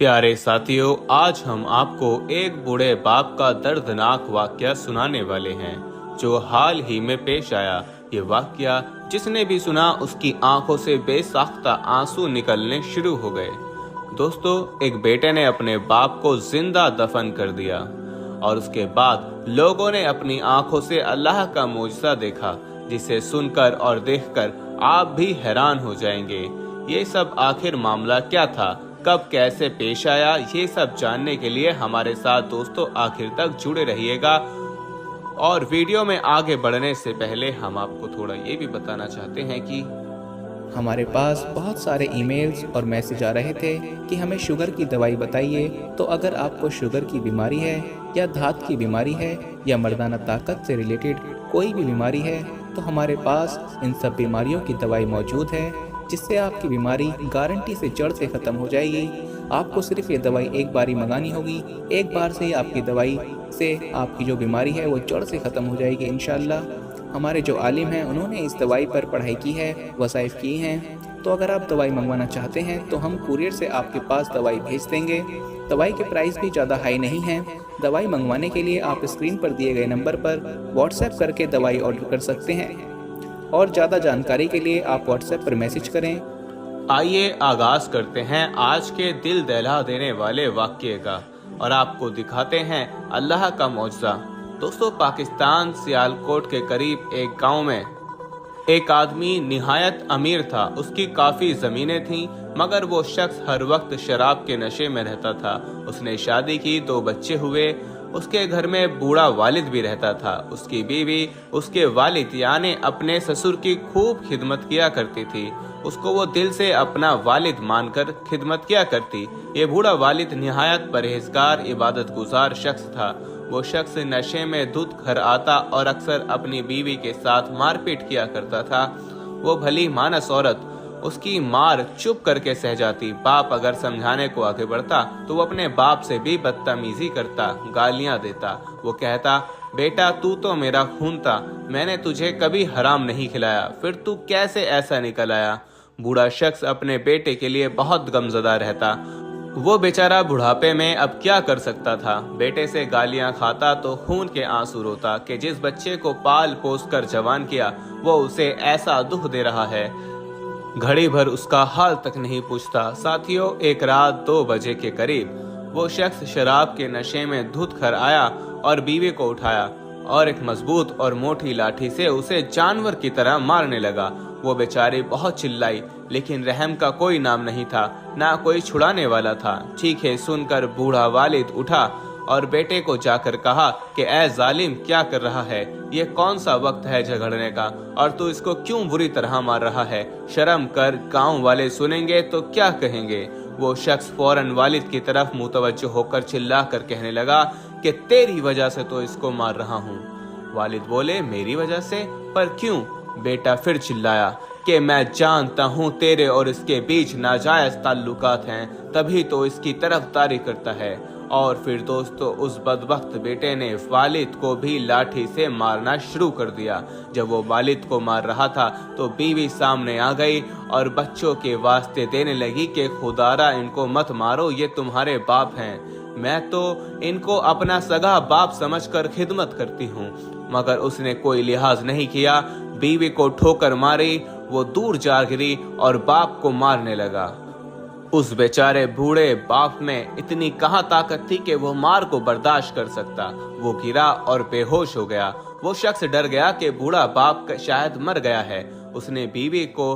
प्यारे साथियों, आज हम आपको एक बूढ़े बाप का दर्दनाक वाकया सुनाने वाले हैं जो हाल ही में पेश आया। ये वाकया जिसने भी सुना उसकी आंखों से बेसाख्ता आंसू निकलने शुरू हो गए। दोस्तों, एक बेटे ने अपने बाप को जिंदा दफन कर दिया और उसके बाद लोगों ने अपनी आंखों से अल्लाह का मौजज़ा देखा, जिसे सुनकर और देखकर आप भी हैरान हो जाएंगे। ये सब आखिर मामला क्या था, कब कैसे पेश आया, ये सब जानने के लिए हमारे साथ दोस्तों आखिर तक जुड़े रहिएगा। और वीडियो में आगे बढ़ने से पहले हम आपको थोड़ा ये भी बताना चाहते हैं कि हमारे पास बहुत सारे ईमेल्स और मैसेज आ रहे थे कि हमें शुगर की दवाई बताइए। तो अगर आपको शुगर की बीमारी है या धात की बीमारी है या मर्दाना ताकत से रिलेटेड कोई भी बीमारी है तो हमारे पास इन सब बीमारियों की दवाई मौजूद है, जिससे आपकी बीमारी गारंटी से जड़ से ख़त्म हो जाएगी। आपको सिर्फ ये दवाई एक बार ही मंगानी होगी। एक बार से आपकी दवाई से आपकी जो बीमारी है वो जड़ से ख़त्म हो जाएगी इंशाल्लाह। हमारे जो आलिम हैं उन्होंने इस दवाई पर पढ़ाई की है, वसाइफ की हैं। तो अगर आप दवाई मंगवाना चाहते हैं तो हम कुरियर से आपके पास दवाई भेज देंगे। दवाई के प्राइस भी ज़्यादा हाई नहीं हैं। दवाई मंगवाने के लिए आप स्क्रीन पर दिए गए नंबर पर व्हाट्सएप करके दवाई ऑर्डर कर सकते हैं और ज़्यादा जानकारी के लिए आप व्हाट्सएप पर मैसेज करें। आइए आगाज करते हैं आज के दिल दहला देने वाले वाक़ये का और आपको दिखाते हैं अल्लाह का मौजज़ा। दोस्तों, पाकिस्तान सियालकोट के करीब एक गांव में एक आदमी निहायत अमीर था। उसकी काफ़ी ज़मीनें थीं, मगर वो शख्स हर वक्त शराब के नशे में रहता था। उसने शादी की, 2 बच्चे हुए। उसके घर में बूढ़ा वालिद भी रहता था। उसकी बीवी उसके वालिद यानी अपने ससुर की खूब खिदमत किया करती थी। उसको वो दिल से अपना वालिद मानकर खिदमत किया करती। ये बूढ़ा वालिद निहायत परहेजगार, इबादत गुजार शख्स था। वो शख्स नशे में धुत घर आता और अक्सर अपनी बीवी के साथ मारपीट किया करता था। वो भली मानस औरत उसकी मार चुप करके सह जाती। बाप अगर समझाने को आगे बढ़ता तो वो अपने बाप से भी बदतमीजी करता, गालियां देता। वो कहता, बेटा तू तो मेरा खून था, मैंने तुझे कभी हराम नहीं खिलाया, फिर तू कैसे ऐसा निकल आया। बूढ़ा शख्स अपने बेटे के लिए बहुत गमज़दा रहता। वो बेचारा बुढ़ापे में अब क्या कर सकता था। बेटे से गालियां खाता तो खून के आंसू रोता कि जिस बच्चे को पाल पोस कर जवान किया वो उसे ऐसा दुख दे रहा है। घड़ी भर उसका हाल तक नहीं पूछता। साथियों, एक रात 2 बजे के करीब वो शख्स शराब के नशे में धुत कर आया और बीवी को उठाया और एक मजबूत और मोटी लाठी से उसे जानवर की तरह मारने लगा। वो बेचारी बहुत चिल्लाई, लेकिन रहम का कोई नाम नहीं था, ना कोई छुड़ाने वाला था। चीखें सुनकर बूढ़ा वालिद उठा और बेटे को जाकर कहा कि ए जालिम, क्या कर रहा है? ये कौन सा वक्त है झगड़ने का, और तू इसको क्यों बुरी तरह मार रहा है? शर्म कर, गांव वाले सुनेंगे तो क्या कहेंगे? वो शख्स फौरन वालिद की तरफ मुतवज्जो होकर चिल्ला कर कहने लगा कि तेरी वजह से तो इसको मार रहा हूँ। वालिद बोले, मेरी वजह से? पर क्यों? बेटा फिर चिल्लाया कि मैं जानता हूँ तेरे और इसके बीच नाजायज ताल्लुकात हैं, तभी तो इसकी तरफदारी करता है। और फिर दोस्तों, उस बदबख्त बेटे ने वालिद को भी लाठी से मारना शुरू कर दिया। जब वो वालिद को मार रहा था तो बीवी सामने आ गई और बच्चों के वास्ते देने लगी कि खुदारा इनको मत मारो, ये तुम्हारे बाप हैं। मैं तो इनको अपना सगा बाप समझकर खिदमत करती हूँ। मगर उसने कोई लिहाज नहीं किया, बीवी को ठोकर मारी, वो दूर जा गिरी और बाप को मारने लगा। उस बेचारे बूढ़े बाप में इतनी कहाँ ताकत थी कि वो मार को बर्दाश्त कर सकता। वो गिरा और बेहोश हो गया। वो शख्स डर गया कि बूढ़ा बाप शायद मर गया है। उसने बीवी को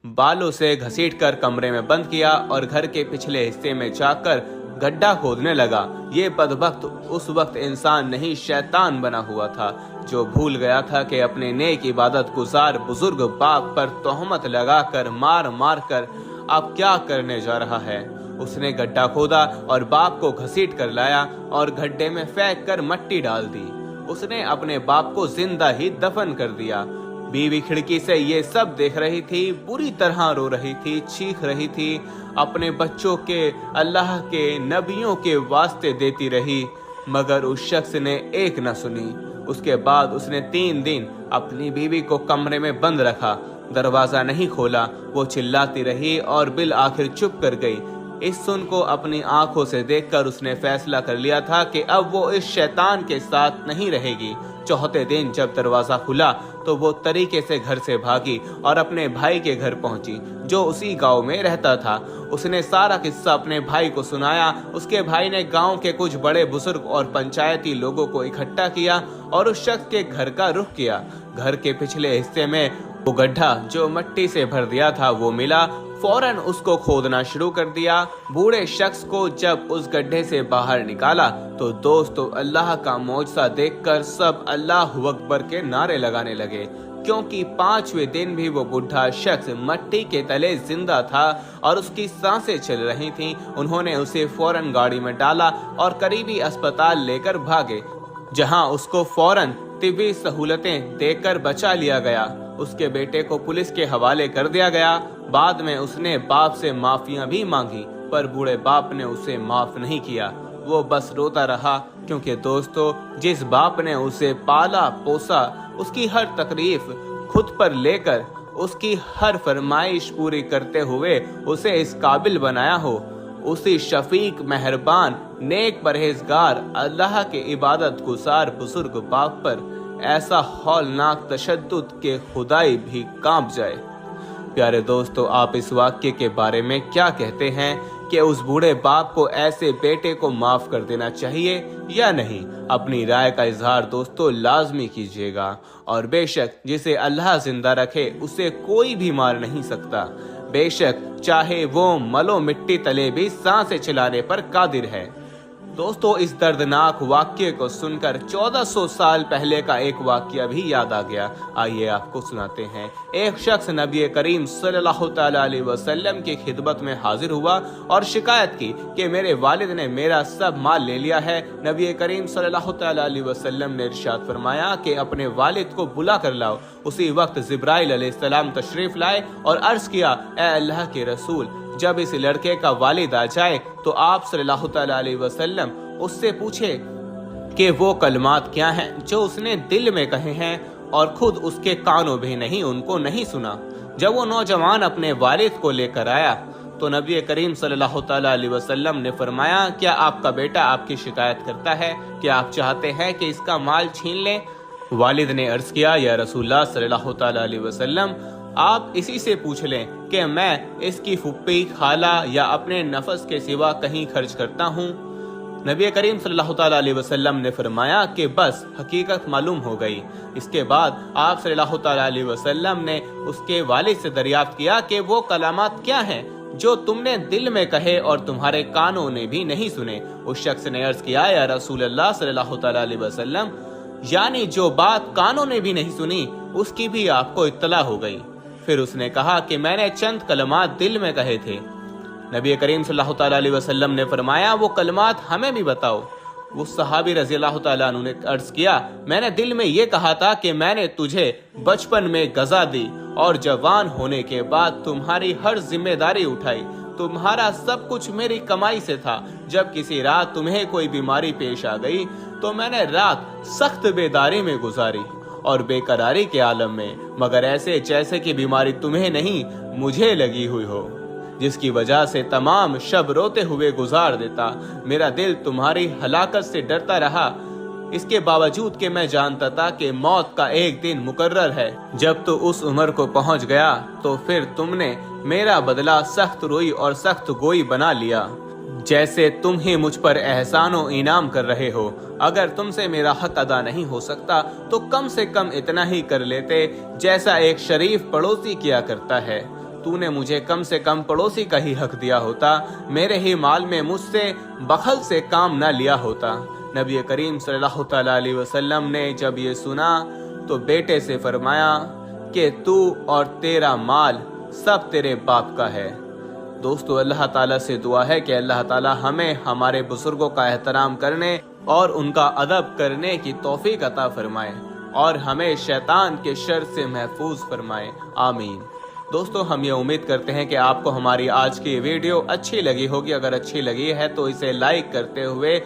बालों से घसीटकर कमरे में बंद किया और घर के पिछले हिस्से में जाकर गड्ढा खोदने लगा। ये बदबख्त उस वक्त इंसान नहीं, शैतान बना हुआ था, जो भूल गया था कि अपने नेक इबादत गुजार बुजुर्ग बाप पर तोहमत लगाकर मार मार कर अब क्या करने जा रहा है। उसने गड्ढा खोदा और बाप को घसीट कर लाया और गड्ढे में फेंक कर मट्टी डाल दी। उसने अपने बाप को जिंदा ही दफन कर दिया। बीवी खिड़की से ये सब देख रही थी, बुरी तरह रो रही थी, चीख रही थी, अपने बच्चों के अल्लाह के नबियों के वास्ते देती रही, मगर उस शख्स ने एक न सुनी। उसके बाद उसने 3 दिन अपनी बीवी को कमरे में बंद रखा, दरवाजा नहीं खोला। वो चिल्लाती रही और बिल आखिर चुप कर गई। इस सुन को अपनी आंखों से देखकर उसने फैसला कर लिया था कि अब वो इस शैतान के साथ नहीं रहेगी। चौथे दिन जब दरवाजा खुला तो वो तरीके से घर से भागी और अपने भाई के घर पहुंची, जो उसी गांव में रहता था। उसने सारा किस्सा अपने भाई को सुनाया। उसके भाई ने गांव के कुछ बड़े बुजुर्ग और पंचायती लोगों को इकट्ठा किया और उस शख्स के घर का रुख किया। घर के पिछले हिस्से में वो गड्ढा जो मिट्टी से भर दिया था वो मिला। फौरन उसको खोदना शुरू कर दिया। बूढ़े शख्स को जब उस गड्ढे से बाहर निकाला तो दोस्तों अल्लाह का मौजज़ा देखकर सब अल्लाहु अकबर के नारे लगाने लगे, क्योंकि 5वें दिन भी वो बूढ़ा शख्स मिट्टी के तले जिंदा था और उसकी सांसें चल रही थीं। उन्होंने उसे फौरन गाड़ी में डाला और करीबी अस्पताल लेकर भागे, जहां उसको फौरन तिब्बी सहूलतें देकर बचा लिया गया। उसके बेटे को पुलिस के हवाले कर दिया गया। बाद में उसने बाप से माफियां भी मांगी, पर बूढ़े बाप ने उसे माफ नहीं किया। वो बस रोता रहा, क्योंकि दोस्तों जिस बाप ने उसे पाला पोसा, उसकी हर तकलीफ खुद पर लेकर उसकी हर फरमाइश पूरी करते हुए उसे इस काबिल बनाया हो, उसी शफीक मेहरबान नेक परहेजगार अल्लाह के इबादत गुजार बुजुर्ग बाप पर ऐसा हौलनाक तशद्दुद के खुदाई भी कांप जाए। प्यारे दोस्तों, आप इस वाक्य के बारे में क्या कहते हैं कि उस बूढ़े बाप को ऐसे बेटे को माफ कर देना चाहिए या नहीं? अपनी राय का इजहार दोस्तों लाजमी कीजिएगा। और बेशक जिसे अल्लाह जिंदा रखे उसे कोई भी मार नहीं सकता, बेशक चाहे वो मलो मिट्टी तले भी सांसें चलाने पर कादिर है। दोस्तों इस दर्दनाक वाक्य को सुनकर 1400 साल पहले का एक वाक्य भी याद आ गया। आइए आपको सुनाते हैं। एक शख्स नबी करीम सल्लल्लाहु अलैहि वसल्लम की खिदमत में हाजिर हुआ और शिकायत की कि मेरे वालिद ने मेरा सब माल ले लिया है। नबी करीम सल्लल्लाहु अलैहि वसल्लम ने इरशाद फरमाया कि अपने वालिद को बुला कर लाओ। उसी वक्त जिब्राइल अलैहिस्सलाम तशरीफ लाए और अर्ज किया, ए अल्लाह के रसूल, जब इस लड़के का वालिद आ जाए तो आप सल्लल्लाहु अलैहि वसल्लम उससे पूछे कि वो कलमात क्या हैं जो उसने दिल में कहे हैं और खुद उसके कानों भी नहीं उनको नहीं सुना। जब वो नौजवान अपने वालिद को लेकर आया तो नबी करीम सल्लल्लाहु अलैहि वसल्लम ने फरमाया, क्या आपका बेटा आपकी शिकायत करता है? क्या आप चाहते हैं कि इसका माल छीन लें? वालिद ने अर्ज किया, या रसूलुल्लाह सल्लल्लाहु अलैहि वसल्लम, आप इसी से पूछ लें कि मैं इसकी फुप्पी, खाला या अपने नफस के सिवा कहीं खर्च करता हूँ। नबी करीम सल्लल्लाहु अलैहि वसल्लम ने फरमाया कि बस हकीकत मालूम हो गई। इसके बाद आप सल्लल्लाहु अलैहि वसल्लम ने उसके वालिद से दरियाफ्त किया कि वो कलामात क्या हैं जो तुमने दिल में कहे और तुम्हारे कानों ने भी नहीं सुने। उस शख्स ने अर्ज किया, या रसूलल्लाह सल्लल्लाहु अलैहि वसल्लम, यानी जो बात कानों ने भी नहीं सुनी उसकी भी आपको इत्तला हो गई। फिर उसने कहा कि मैंने चंद कलमात दिल में कहे थे। नबी करीम सल्लल्लाहु अलैहि वसल्लम ने फरमाया, वो कलमात हमें भी बताओ। वो सहाबी रज़ी अल्लाह तआला अन्हु ने अर्ज किया, मैंने दिल में ये कहा था कि मैंने तुझे बचपन में गजा दी और जवान होने के बाद तुम्हारी हर जिम्मेदारी उठाई। तुम्हारा सब कुछ मेरी कमाई से था। जब किसी रात तुम्हें कोई बीमारी पेश आ गई तो मैंने रात सख्त बेदारी में गुजारी और बेकरारी के आलम में, मगर ऐसे जैसे कि बीमारी तुम्हें नहीं मुझे लगी हुई हो, जिसकी वजह से तमाम शब रोते हुए गुजार देता। मेरा दिल तुम्हारी हलाकत से डरता रहा, इसके बावजूद कि मैं जानता था कि मौत का एक दिन मुकर्रर है। जब तो उस उम्र को पहुंच गया तो फिर तुमने मेरा बदला सख्त रोई और सख्त गोई बना लिया, जैसे तुम ही मुझ पर एहसान व इनाम कर रहे हो। अगर तुमसे मेरा हक अदा नहीं हो सकता तो कम से कम इतना ही कर लेते जैसा एक शरीफ पड़ोसी किया करता है। तूने मुझे कम से कम पड़ोसी का ही हक दिया होता, मेरे ही माल में मुझसे बखल से काम न लिया होता। नबी करीम सल्लल्लाहु अलैहि वसल्लम ने जब ये सुना तो बेटे से फरमाया कि तू और तेरा माल सब तेरे बाप का है। दोस्तों अल्लाह ताला से दुआ है कि अल्लाह ताला हमें हमारे बुजुर्गों का एहतराम करने और उनका अदब करने की तौफीक अता फरमाए और हमें शैतान के शर से महफूज फरमाए। आमीन। दोस्तों हम ये उम्मीद करते हैं कि आपको हमारी आज की वीडियो अच्छी लगी होगी। अगर अच्छी लगी है तो इसे लाइक करते हुए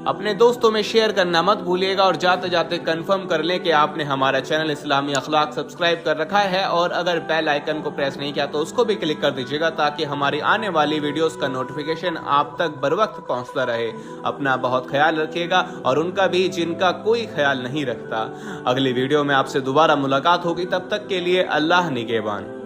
اپنے دوستوں میں شیئر کرنا مت بھولیے گا اور جاتے جاتے کنفرم کر لیں کہ آپ نے ہمارا چینل اسلامی اخلاق سبسکرائب کر رکھا ہے، اور اگر بیل آئیکن کو پریس نہیں کیا تو اس کو بھی کلک کر دیجیے گا تاکہ ہماری آنے والی ویڈیوز کا نوٹیفیکیشن آپ تک بر وقت پہنچتا رہے۔ اپنا بہت خیال رکھیے گا اور ان کا بھی جن کا کوئی خیال نہیں رکھتا۔ اگلی ویڈیو میں آپ سے دوبارہ ملاقات ہوگی، تب تک کے لیے اللہ نگہبان۔